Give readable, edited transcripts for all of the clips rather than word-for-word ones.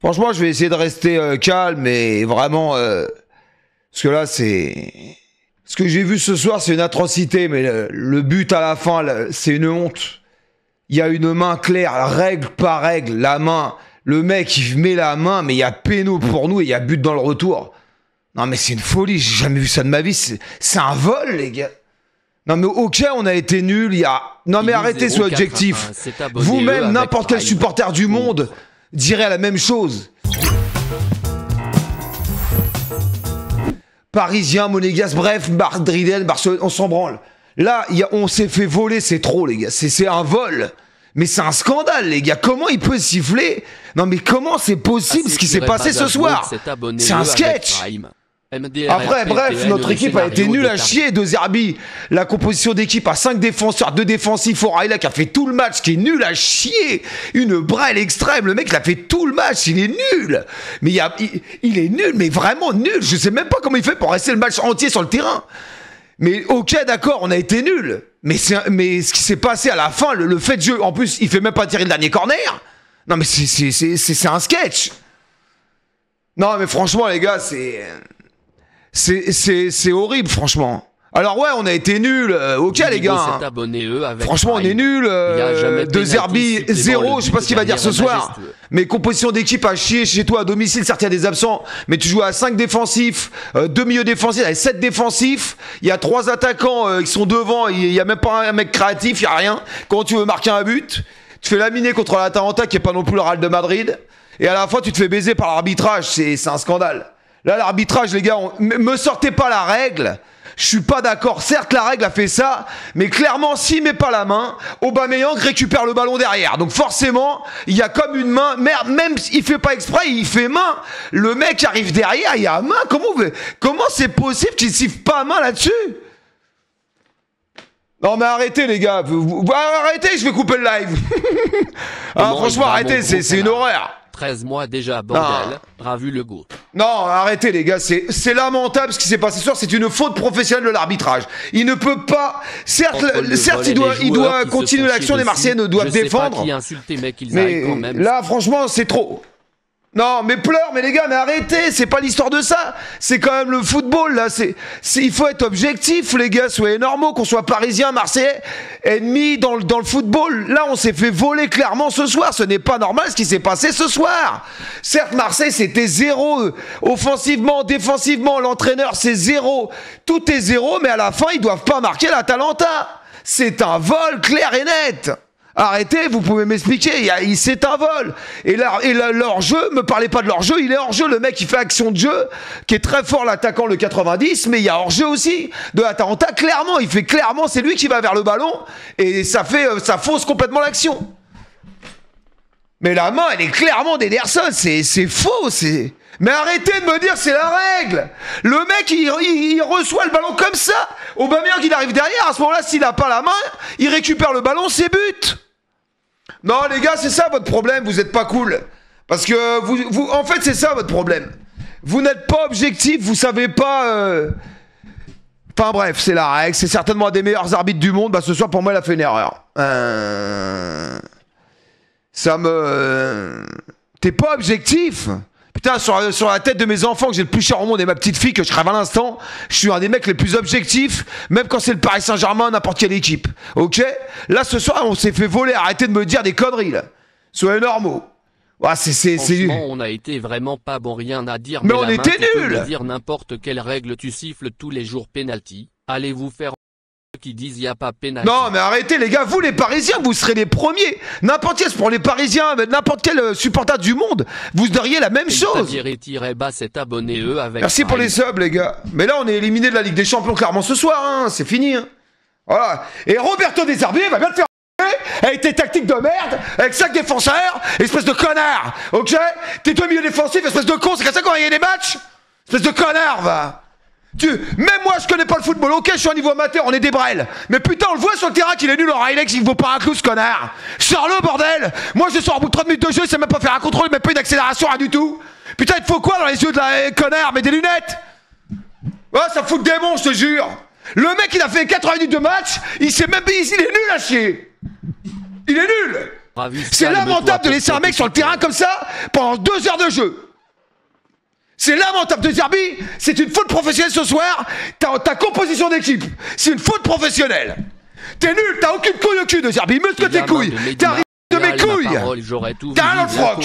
Franchement, je vais essayer de rester calme et vraiment... parce que là, c'est... Ce que j'ai vu ce soir, c'est une atrocité, mais le but à la fin, c'est une honte. Il y a une main claire, règle par règle, la main. Le mec, il met la main, mais il y a péno pour nous et il y a but dans le retour. Non, mais c'est une folie, j'ai jamais vu ça de ma vie. C'est un vol, les gars. Non, mais ok, on a été nuls, il y a... Non, mais arrêtez ce objectif. Vous-même, n'importe quel supporter du monde dirait la même chose. Parisien, monégasque, bref, Madrilène, Barcelone, on s'en branle. Là, on s'est fait voler, c'est trop, les gars. C'est un vol. Mais c'est un scandale, les gars. Comment il peut siffler? Non, mais comment c'est possible ce qui s'est passé ce soir? C'est un sketch. Après, bref, notre équipe a été nulle à chier. De Zerbi, la composition d'équipe à 5 défenseurs, 2 défensifs. Oraïla qui a fait tout le match, qui est nul à chier. Une brêle extrême. Le mec, il a fait tout le match. Il est nul. Mais il est nul, mais vraiment nul. Je sais même pas comment il fait pour rester le match entier sur le terrain. Mais ok, d'accord, on a été nuls. Mais ce qui s'est passé à la fin, le fait de jeu, en plus, il fait même pas tirer le dernier corner. Non, mais c'est un sketch. Non, mais franchement, les gars, c'est horrible, franchement. Alors ouais, on a été nuls, ok les gars. Franchement, on est nuls. De Zerbi, 0, je sais pas ce qu'il va dire ce soir. Mais composition d'équipe à chier chez toi à domicile, certes il y a des absents, mais tu joues à 5 défensifs, 2 milieux défensifs, il y a 7 défensifs, il y a 3 attaquants qui sont devant, il y a même pas un mec créatif, il y a rien. Quand tu veux marquer un but, tu fais laminer contre l'Atalanta qui est pas non plus le Real de Madrid, et à la fois tu te fais baiser par l'arbitrage, c'est un scandale. Là l'arbitrage les gars, me sortez pas la règle. Je suis pas d'accord. Certes, la règle a fait ça, mais clairement, s'il met pas la main, Aubameyang récupère le ballon derrière. Donc forcément, il y a comme une main. Merde, même s'il fait pas exprès, il fait main. Le mec arrive derrière, il y a main. Comment c'est possible qu'il siffle pas main là-dessus? Non mais arrêtez les gars. Arrêtez, je vais couper le live. Ah, franchement, arrêtez, c'est une horreur. 13 mois déjà, bordel, ravu le goût. Non, arrêtez les gars, c'est lamentable ce qui s'est passé ce soir, c'est une faute professionnelle de l'arbitrage. Il ne peut pas, certes il doit continuer l'action, les Marseillais doivent défendre. Mais là franchement c'est trop. Non, mais pleure, mais les gars, mais arrêtez, c'est pas l'histoire de ça. C'est quand même le football, là. Il faut être objectif, les gars, soyez normaux, qu'on soit parisien, marseillais, ennemis dans le football. Là, on s'est fait voler clairement ce soir. Ce n'est pas normal ce qui s'est passé ce soir. Certes, Marseille, c'était 0. Offensivement, défensivement, l'entraîneur, c'est 0. Tout est 0, mais à la fin, ils doivent pas marquer l'Atalanta. C'est un vol clair et net. Arrêtez, vous pouvez m'expliquer, c'est un vol. Et leur jeu, me parlez pas de leur jeu, il est hors jeu, le mec il fait action de jeu, qui est très fort l'attaquant le 90, mais il y a hors jeu aussi de l'Atalanta, clairement, il fait clairement, c'est lui qui va vers le ballon, et ça fausse complètement l'action. Mais la main, elle est clairement d'Ederson, c'est faux, c'est... Mais arrêtez de me dire c'est la règle. Le mec il reçoit le ballon comme ça. Aubameyang il arrive derrière, à ce moment-là s'il n'a pas la main, il récupère le ballon, c'est but. Non les gars, c'est ça votre problème, vous êtes pas cool. Parce que vous en fait c'est ça votre problème. Vous n'êtes pas objectif, vous savez pas... Enfin bref, c'est la règle, c'est certainement un des meilleurs arbitres du monde. Bah ce soir pour moi il a fait une erreur. T'es pas objectif. Putain, sur la tête de mes enfants que j'ai le plus cher au monde et ma petite fille que je crève à l'instant, je suis un des mecs les plus objectifs, même quand c'est le Paris Saint-Germain, n'importe quelle équipe. Ok? Là, ce soir, on s'est fait voler. Arrêtez de me dire des conneries, là. Soyez normaux. Ah, franchement, on a été vraiment pas bon, rien à dire. Mais on était nuls! Dire n'importe quelle règle, tu siffles tous les jours penalty. Allez vous faire qui disent y a pas penalty. Non mais arrêtez les gars, vous les Parisiens, vous serez les premiers. N'importe quel, pour les Parisiens, n'importe quel supporter du monde, vous diriez la même chose. Merci pour les subs les gars. Mais là on est éliminé de la Ligue des Champions clairement ce soir, hein. C'est fini. Hein. Voilà. Et Roberto De Zerbi va bien te faire avec tes tactiques de merde, avec 5 défenseurs, espèce de connard. Ok? Tes 2 milieux défensifs, espèce de con, c'est comme ça qu'on va gagner des matchs? Espèce de connard va. Même moi je connais pas le football, ok je suis au niveau amateur, on est des brels. Mais putain on le voit sur le terrain qu'il est nul en Rylex, il vaut pas un clou ce connard. Sors-le bordel. Moi je sors au bout de 30 minutes de jeu, il sait même pas faire un contrôle, même pas une accélération, rien du tout. Putain il te faut quoi dans les yeux de la connard? Mais des lunettes. Ouais ça fout le démon je te jure. Le mec il a fait 80 minutes de match, il sait même pas, il est nul à chier. Il est nul. C'est lamentable de laisser un mec sur le terrain comme ça pendant 2 heures de jeu. C'est lamentable de Zerbi, c'est une faute professionnelle ce soir. Ta composition d'équipe, c'est une faute professionnelle. T'es nul, t'as aucune couille au cul de Zerbi, muscle tes couilles. T'es un de mes couilles. T'as un dans le froc.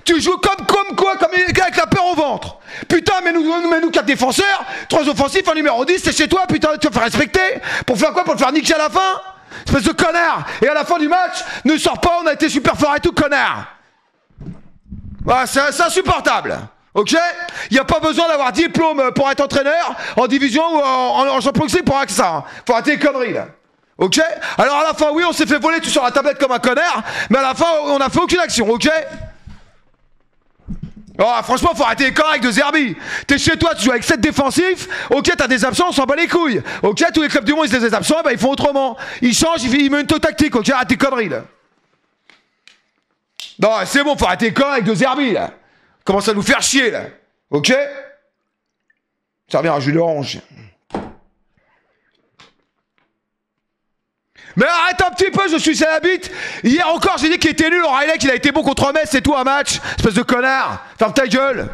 Tu joues comme quoi, comme avec la peur au ventre. Putain, mais nous 4 défenseurs, 3 offensifs, un numéro 10, c'est chez toi, putain, tu vas faire respecter. Pour faire quoi? Pour te faire niquer à la fin? Espèce de connard. Et à la fin du match, ne sors pas, on a été super fort et tout, connard. Voilà, c'est insupportable. Ok? Il n'y a pas besoin d'avoir diplôme pour être entraîneur en division ou en champion pour avoir que ça. Hein. Faut arrêter les conneries là. Ok? Alors à la fin, oui, on s'est fait voler tout sur la tablette comme un connard, mais à la fin, on n'a fait aucune action, ok? Oh, franchement, faut arrêter les conneries avec de Zerbi. T'es chez toi, tu joues avec 7 défensifs, ok, t'as des absents, on s'en bat les couilles. Ok, tous les clubs du monde, ils ont des absents, bah, ils font autrement. Ils changent, ils mettent une tactique, ok? Arrête tes conneries là. Non, c'est bon, faut arrêter les conneries avec de Zerbi là. Commence à nous faire chier là. Ok? Servir un jus d'orange. Mais arrête un petit peu, je suis à la bite. Hier encore, j'ai dit qu'il était nul. O'Reilly, qu'il a été bon contre Metz, c'est tout un match. Espèce de connard. Ferme ta gueule.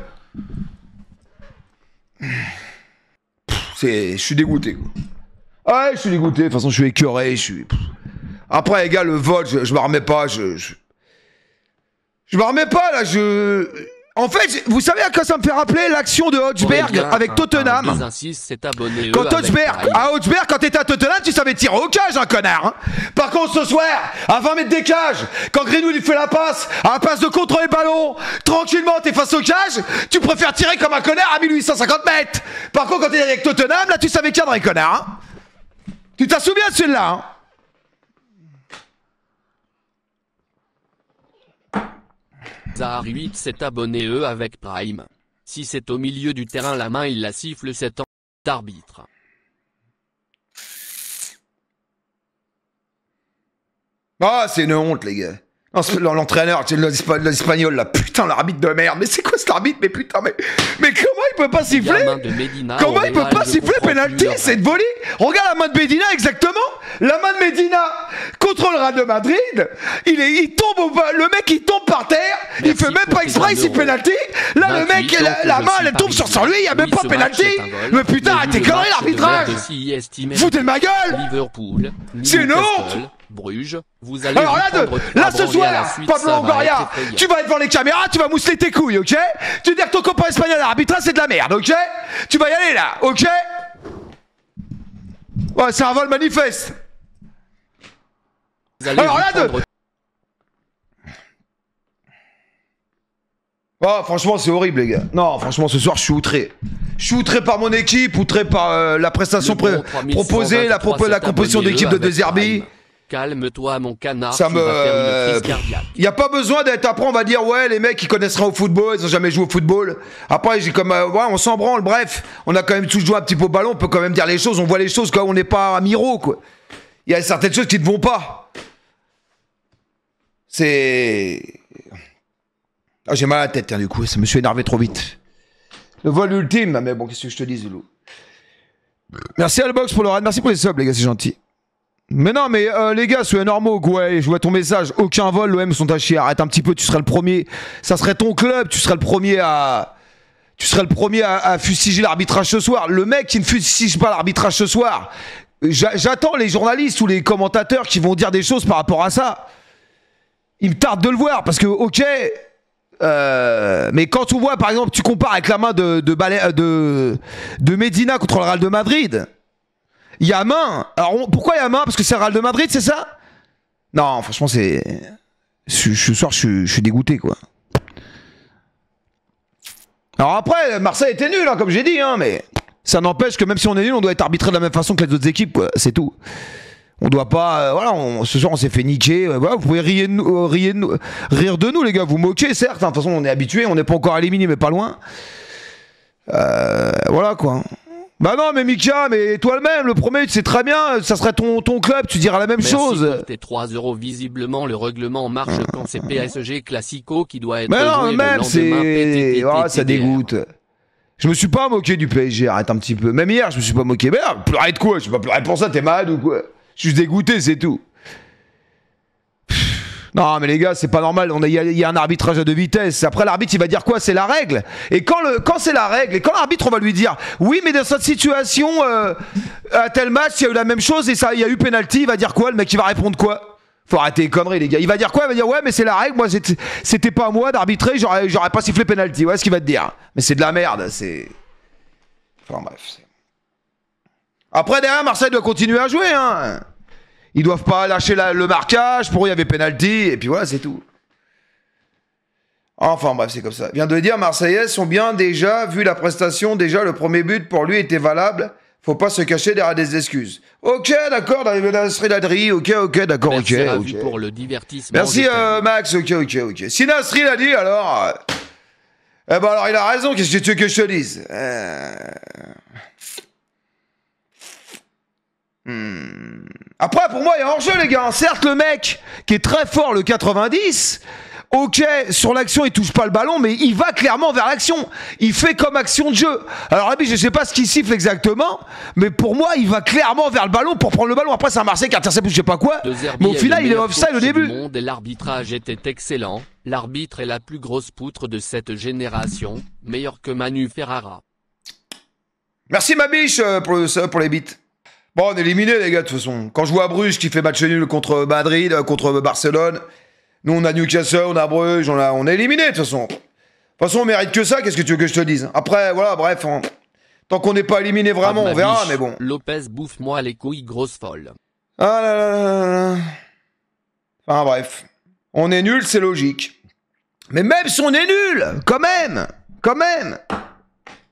Je suis dégoûté. Quoi. Ouais, je suis dégoûté. De toute façon, je suis écœuré. Après, les gars, le vote, je me remets pas. Je me remets pas là. En fait, vous savez à quoi ça me fait rappeler l'action de Hodgberg avec Tottenham. Quand Hodgberg, quand t'étais à Tottenham, tu savais tirer au cage, un connard. Hein. Par contre, ce soir, à 20 mètres des cages, quand Greenwood il fait la passe, à la passe de contrôler le ballon, tranquillement, t'es face au cage, tu préfères tirer comme un connard à 1850 mètres. Par contre, quand t'es avec Tottenham, là, tu savais cadrer, connard. Hein. Tu t'en souviens de celui-là, hein. Zahar 8 s'est abonné avec Prime. Si c'est au milieu du terrain la main il la siffle 7 ans d'arbitre. Ah c'est une honte les gars. L'entraîneur, l'espagnol là, putain l'arbitre de merde, mais c'est quoi cet arbitre, mais putain, mais comment il peut pas siffler? Comment il peut pas siffler penalty? C'est de volley. Regarde la main de Medina exactement. La main de Medina contre le Real de Madrid, il tombe, le mec il tombe par terre, il fait même pas exprès, il siffle penalty. Là le mec, la main elle tombe sur lui, il y a même pas penalty. Mais putain, arrêtez conneries l'arbitrage. Foutez de ma gueule. C'est une honte. Bruges, vous allez alors là ce soir, Pablo Longoria, tu vas être devant les caméras, tu vas mousseler tes couilles, ok? Tu dis que ton copain espagnol à l'arbitrage c'est de la merde, ok? Tu vas y aller là, ok? Ouais, c'est un vol manifeste. Alors là oh, franchement c'est horrible les gars. Non, franchement ce soir je suis outré. Je suis outré par mon équipe, outré par la prestation proposée, la composition d'équipe de Zerbi. Calme-toi mon canard, ça me... Il n'y a pas besoin d'être... Après on va dire ouais les mecs ils connaissent rien au football, ils ont jamais joué au football. Après j'ai comme... ouais on s'en branle, bref. On a quand même tous joué un petit peu au ballon, on peut quand même dire les choses, on voit les choses quand on n'est pas amiraux quoi. Il y a certaines choses qui ne vont pas. C'est... Ah, j'ai mal à la tête tiens, du coup, ça me suis énervé trop vite. Le vol ultime, mais bon qu'est-ce que je te dis Zoulou. Merci Albox pour le raid, merci pour les subs les gars, c'est gentil. Mais non, mais les gars, soyez normaux, ouais, je vois ton message, aucun vol, l'OM sont à chier, arrête un petit peu, tu serais le premier, ça serait ton club, tu serais le premier à fustiger l'arbitrage ce soir. Le mec qui ne fustige pas l'arbitrage ce soir, j'attends les journalistes ou les commentateurs qui vont dire des choses par rapport à ça. Il me tarde de le voir, parce que, ok, mais quand on voit, par exemple, tu compares avec la main de Medina contre le Real de Madrid, il y a main. Alors pourquoi il y a main? Parce que c'est le Real de Madrid, c'est ça? Non, franchement, c'est... Ce soir, je suis dégoûté, quoi. Alors après, Marseille était nul, hein, comme j'ai dit, hein, mais ça n'empêche que même si on est nul, on doit être arbitré de la même façon que les autres équipes, quoi. C'est tout. On doit pas... voilà, ce soir, on s'est fait niquer. Voilà, vous pouvez rire de nous, les gars. Vous moquez, certes. Hein, de toute façon, on est habitués. On n'est pas encore éliminé, mais pas loin. Voilà, quoi. Bah non mais Mika, mais toi-même, le premier, tu sais très bien, ça serait ton club, tu diras la même chose. Tes 3 €, visiblement, le règlement marche quand c'est PSG Classico qui doit être mais non, joué même c'est... oh, ça dégoûte. Je me suis pas moqué du PSG, arrête un petit peu. Même hier, je me suis pas moqué. Mais pleurer de quoi? Je vais pas pleurer pour ça, t'es malade ou quoi? Je suis dégoûté, c'est tout. Non mais les gars, c'est pas normal, il y a un arbitrage à deux vitesses. Après l'arbitre il va dire quoi? C'est la règle. Et quand c'est la règle, et quand l'arbitre on va lui dire oui mais dans cette situation, à tel match il y a eu la même chose et il y a eu penalty, il va dire quoi? Le mec il va répondre quoi? Faut arrêter les conneries les gars. Il va dire quoi? Il va dire ouais mais c'est la règle, moi c'était pas à moi d'arbitrer, j'aurais pas sifflé penalty. Ouais ce qu'il va te dire. Mais c'est de la merde, c'est... Enfin bref. Après derrière Marseille doit continuer à jouer hein. Ils doivent pas lâcher le marquage, pour eux il y avait penalty, et puis voilà, c'est tout. Enfin bref, c'est comme ça. Vient de dire, Marseillais sont bien déjà, vu la prestation, déjà le premier but pour lui était valable. Faut pas se cacher derrière des excuses. Ok, d'accord, d'arriver à Nasri Ladri, ok, d'accord, ok. Pour le divertissement. Merci Max, ok. Si Nasri l'a dit, alors... eh ben alors il a raison, qu'est-ce que tu veux que je te dise Après, pour moi, il y a hors-jeu, les gars. Certes, le mec qui est très fort, le 90, ok, sur l'action, il touche pas le ballon, mais il va clairement vers l'action. Il fait comme action de jeu. Alors, Rabbi, je sais pas ce qu'il siffle exactement, mais pour moi, il va clairement vers le ballon pour prendre le ballon. Après, c'est un Marseille qui intercepte ou je sais pas quoi. Mais au final, il est offside au début. Et l'arbitrage était excellent. L'arbitre est la plus grosse poutre de cette génération, meilleur que Manu Ferrara. Merci, ma biche, pour les bits. Bon, on est éliminé les gars, de toute façon. Quand je vois Bruges qui fait match nul contre Madrid, contre Barcelone, nous on a Newcastle, on a Bruges, on est éliminé de toute façon. De toute façon, on mérite que ça, qu'est-ce que tu veux que je te dise? Après, voilà, bref, tant qu'on n'est pas éliminé vraiment, on verra, mais bon. Lopez bouffe-moi les couilles, grosse folle. Ah là là là là. Enfin bref. On est nul, c'est logique. Mais même si on est nul, quand même.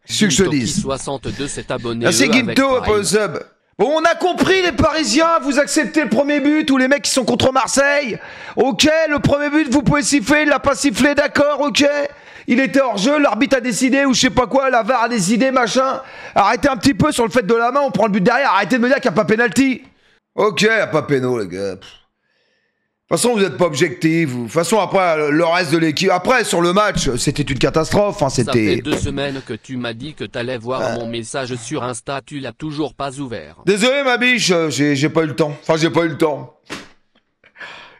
C'est ce que je te dis. 62 s'est abonné. Merci Guinto pour le sub. Bon, on a compris les Parisiens, vous acceptez le premier but, ou les mecs qui sont contre Marseille. Ok, le premier but, vous pouvez siffler, il l'a pas sifflé, d'accord, ok. Il était hors jeu, l'arbitre a décidé, ou je sais pas quoi, la VAR a décidé, machin. Arrêtez un petit peu sur le fait de la main, on prend le but derrière, arrêtez de me dire qu'il n'y a pas pénalty. Ok, il n'y a pas péno, les gars. De toute façon, vous n'êtes pas objectif. De toute façon, après, le reste de l'équipe... Après, sur le match, c'était une catastrophe. Hein, ça fait 2 semaines que tu m'as dit que t'allais voir mon message sur Insta. Tu l'as toujours pas ouvert. Désolé, ma biche. J'ai pas eu le temps. Enfin, j'ai pas eu le temps.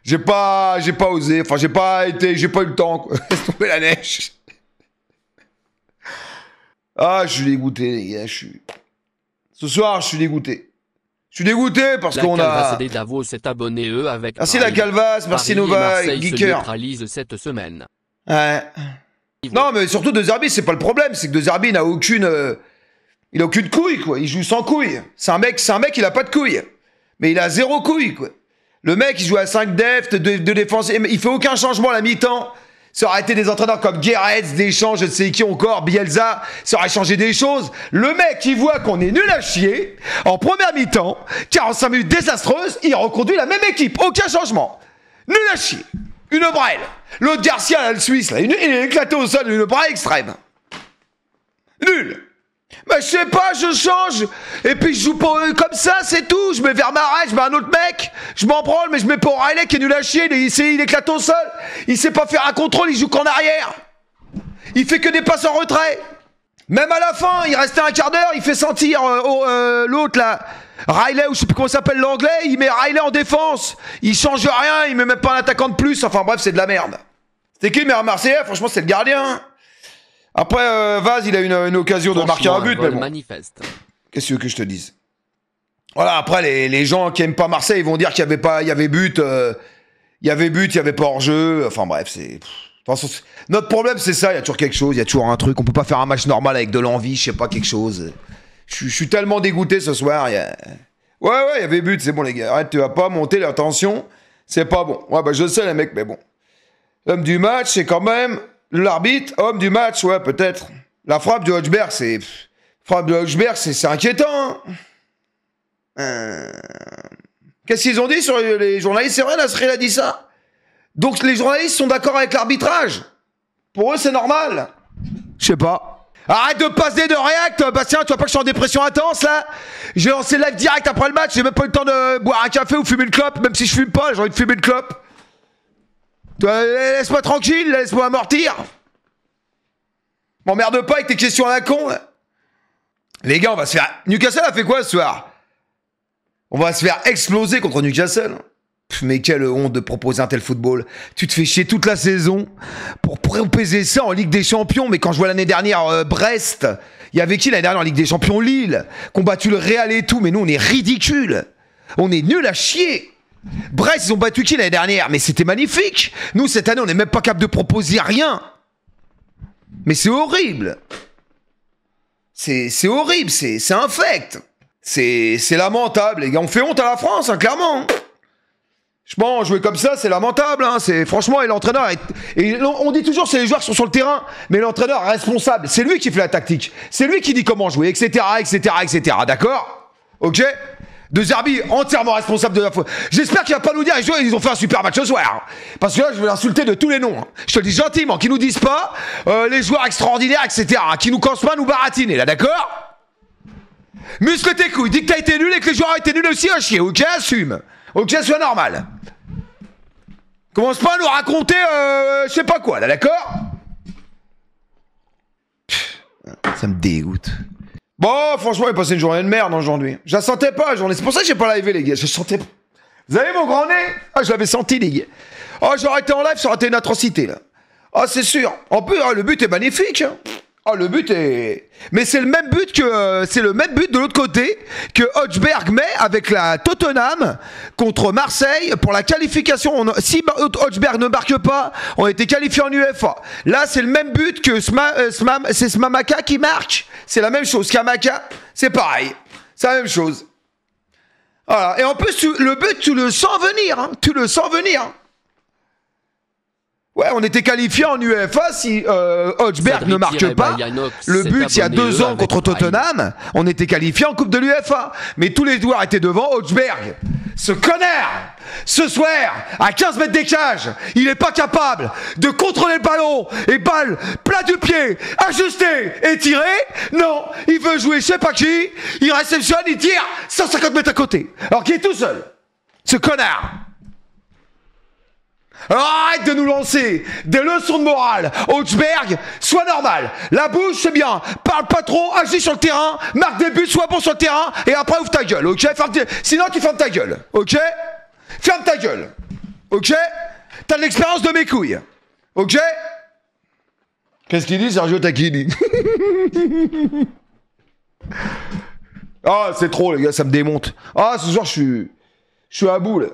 J'ai pas osé. Enfin, j'ai pas eu le temps. Laisse tomber la neige. Ah, je suis dégoûté, les gars. Ce soir, je suis dégoûté. Je suis dégoûté parce qu'on a... La Davos s'est abonné avec... Merci la Calvas, merci Nova, Geeker. Neutralise cette semaine. Ouais. Non, mais surtout De Zerbi, c'est pas le problème, c'est que De Zerbi n'a aucune... il a aucune couille, quoi. Il joue sans couille. C'est un mec, il a pas de couille. Mais il a 0 couille, quoi. Le mec, il joue à 5 deft, de défense, il fait aucun changement à la mi-temps. Ça aurait été des entraîneurs comme Guéretz, Deschamps, je ne sais qui encore, Bielsa, ça aurait changé des choses. Le mec, il voit qu'on est nul à chier, en première mi-temps, 45 minutes désastreuses, il reconduit la même équipe, aucun changement. Nul à chier. Une brêle. L'autre Garcia, là, le Suisse, là, il est éclaté au sol, une brêle extrême. Nul. Mais je sais pas, je change, et puis je joue pas comme ça, c'est tout. Je mets vers Marais, je mets un autre mec, je m'en branle, mais je mets pas O'Reilly qui est nul à chier, il éclate au sol, il sait pas faire un contrôle, il joue qu'en arrière. Il fait que des passes en retrait. Même à la fin, il restait un quart d'heure, il fait sentir l'autre là, Riley, ou je sais plus comment s'appelle l'anglais, il met Riley en défense. Il change rien, il met même pas un attaquant de plus, enfin bref, c'est de la merde. C'était qui, mais Marseillais, franchement, c'est le gardien. Après, Vaz, il a une occasion de marquer un but, mais bon. Qu'est-ce que tu veux que je te dise? Voilà, après, les gens qui aiment pas Marseille, ils vont dire qu'il y avait but, il y avait pas hors-jeu. Enfin bref, c'est... Notre problème, c'est ça, il y a toujours quelque chose, il y a toujours un truc. On peut pas faire un match normal avec de l'envie, je sais pas, quelque chose. Je suis tellement dégoûté ce soir. Ouais, il y avait but, c'est bon, les gars. Arrête, tu vas pas monter la tension, c'est pas bon. Ouais, bah je sais, les mecs, mais bon. L'homme du match, c'est quand même... L'arbitre, homme du match, ouais, peut-être. La frappe de Hodgberg, c'est... c'est inquiétant. Qu'est-ce qu'ils ont dit sur les journalistes? C'est vrai, Nasri a dit ça. Donc les journalistes sont d'accord avec l'arbitrage. Pour eux, c'est normal. Je sais pas. Arrête de passer de React, Bastien, tu vois pas que je suis en dépression intense, là? J'ai lancé live direct après le match, j'ai même pas eu le temps de boire un café ou fumer une clope, même si je fume pas, j'ai envie de fumer une clope. Laisse-moi tranquille, laisse-moi amortir. M'emmerde pas avec tes questions à la con. Là. Les gars, on va se faire... Newcastle a fait quoi ce soir? On va se faire exploser contre Newcastle. Mais quelle honte de proposer un tel football. Tu te fais chier toute la saison pour proposer ça en Ligue des Champions. Mais quand je vois l'année dernière Brest, il y avait qui l'année dernière en Ligue des Champions? Lille, combattu le Real et tout. Mais nous, on est ridicule. On est nuls à chier. Brest, ils ont battu qui l'année dernière? Mais c'était magnifique. Nous, cette année, on n'est même pas capable de proposer rien. Mais c'est horrible. C'est horrible, c'est infect. C'est lamentable, les gars. On fait honte à la France, hein, clairement. Je pense, jouer comme ça, c'est lamentable. Hein. Franchement, et l'entraîneur... Et on dit toujours c'est les joueurs qui sont sur le terrain, mais l'entraîneur est responsable. C'est lui qui fait la tactique. C'est lui qui dit comment jouer, etc., etc., etc. D'accord? Ok? De Zerbi, entièrement responsable de la faute. J'espère qu'il va pas nous dire ils ont fait un super match ce soir. Parce que là, je vais l'insulter de tous les noms. Hein. Je te le dis gentiment, qu'ils nous disent pas les joueurs extraordinaires, etc. Qui nous cassent pas à nous baratiner, là, d'accord? Muscle tes couilles, dis que t'as été nul et que les joueurs ont été nuls aussi à chier, ok? Assume. Ok, soit normal. Commence pas à nous raconter je sais pas quoi, là, d'accord? Ça me dégoûte. Bon, franchement, il a passé une journée de merde aujourd'hui. Je la sentais pas, la journée. C'est pour ça que j'ai pas live, les gars. Je sentais pas. Vous avez mon grand nez? Ah, je l'avais senti, les gars. Oh, j'aurais été en live, ça aurait été une atrocité, là. Ah, c'est sûr. En plus, le but est magnifique. Hein. Ah, le but est... Mais c'est le même but que... c'est le même but de l'autre côté que Hodgberg met avec la Tottenham contre Marseille pour la qualification. Si Hodgberg ne marque pas, on a été qualifié en UEFA. Là, c'est le même but que c'est Smamaka qui marque. C'est la même chose. Kamaka, c'est pareil. C'est la même chose. Voilà. Et en plus, le but, tu le sens venir. Hein. Tu le sens venir. Ouais, on était qualifié en UEFA si Hodgberg ne marque pas. Le but, il y a 2 ans contre Tottenham, on était qualifié en Coupe de l'UEFA. Mais tous les joueurs étaient devant Hodgberg. Ce connard, ce soir, à 15 mètres des cages, il n'est pas capable de contrôler le ballon et balle plat du pied, ajusté et tiré. Non, il veut jouer je sais pas qui, il réceptionne, il tire 150 mètres à côté. Alors qu'il est tout seul. Ce connard. Alors arrête de nous lancer des leçons de morale. Hodgberg, sois normal. La bouche, c'est bien. Parle pas trop, agis sur le terrain, marque des buts, sois bon sur le terrain, et après ouvre ta gueule, ok? Sinon tu fermes ta gueule, ok? Ferme ta gueule, ok? T'as de l'expérience de mes couilles, ok? Qu'est-ce qu'il dit, Sergio Tacchini? Ah, c'est trop, les gars, ça me démonte. Ah, ce soir, je suis à bout, là.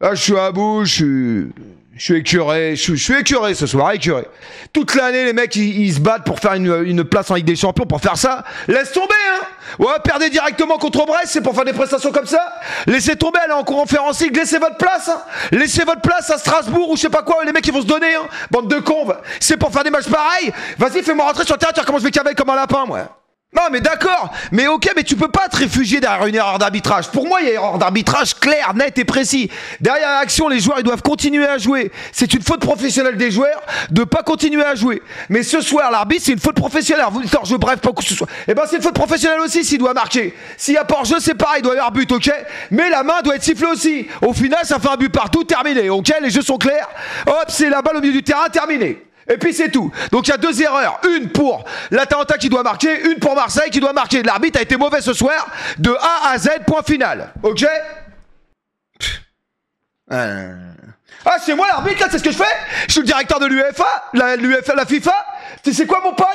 Là, je suis à bout, je suis écœuré, je suis écœuré ce soir, écœuré. Toute l'année, les mecs, ils se battent pour faire une place en Ligue des Champions, pour faire ça. Laisse tomber, hein. Ouais, perdez directement contre Brest, c'est pour faire des prestations comme ça. Laissez tomber, allez en conférence League, laissez votre place, hein. Laissez votre place à Strasbourg ou je sais pas quoi, les mecs, ils vont se donner, hein. Bande de cons, c'est pour faire des matchs pareils. Vas-y, fais-moi rentrer sur le terrain, tu vois comment je vais cavaler comme un lapin, moi. Non mais d'accord, mais ok, mais tu peux pas te réfugier derrière une erreur d'arbitrage. Pour moi, il y a erreur d'arbitrage claire, net et précis. Derrière l'action, les joueurs, ils doivent continuer à jouer. C'est une faute professionnelle des joueurs de pas continuer à jouer. Mais ce soir, l'arbitre, c'est une faute professionnelle. Bref, pas que ce soit. Eh ben, c'est une faute professionnelle aussi s'il doit marquer. S'il y a pas hors-jeu, c'est pareil, il doit y avoir but, ok? Mais la main doit être sifflée aussi. Au final, ça fait un but partout, terminé, ok? Les jeux sont clairs. Hop, c'est la balle au milieu du terrain, terminé. Et puis c'est tout. Donc il y a 2 erreurs. Une pour l'Atalanta qui doit marquer, une pour Marseille qui doit marquer. L'arbitre a été mauvais ce soir, de A à Z, point final. Ok? Ah, c'est moi l'arbitre là, c'est ce que je fais? Je suis le directeur de l'UEFA, la FIFA. Tu sais quoi mon pote?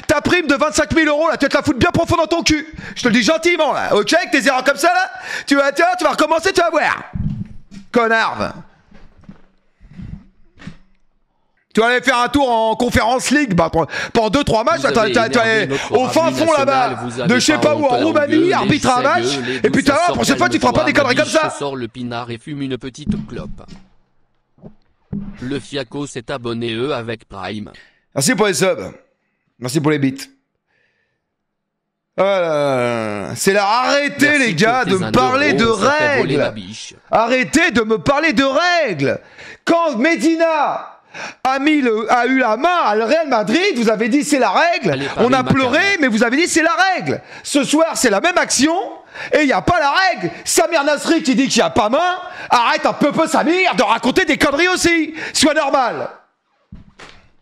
Ta prime de 25 000 € là, tu vas te la foutre bien profond dans ton cul. Je te le dis gentiment là, ok? Avec tes erreurs comme ça là, tu vas recommencer, tu vas voir. Connard. Tu vas aller faire un tour en Conférence League bah, pendant 2-3 matchs, au fin fond là-bas, de je sais pas où, en Roumanie, arbitre un match, et puis t'as pour cette fois tu feras pas des conneries comme ça. Sort le pinard et fume une petite clope. Le Fiaco s'est abonné avec Prime. Merci pour les subs. Merci pour les bits. C'est là, arrêtez les gars de me parler de règles. Arrêtez de me parler de règles. Quand Medina a eu la main à le Real Madrid, vous avez dit c'est la règle, on a pleuré, mais vous avez dit c'est la règle. Ce soir, c'est la même action, et il n'y a pas la règle. Samir Nasri qui dit qu'il n'y a pas main, arrête un peu Samir de raconter des conneries aussi, sois normal.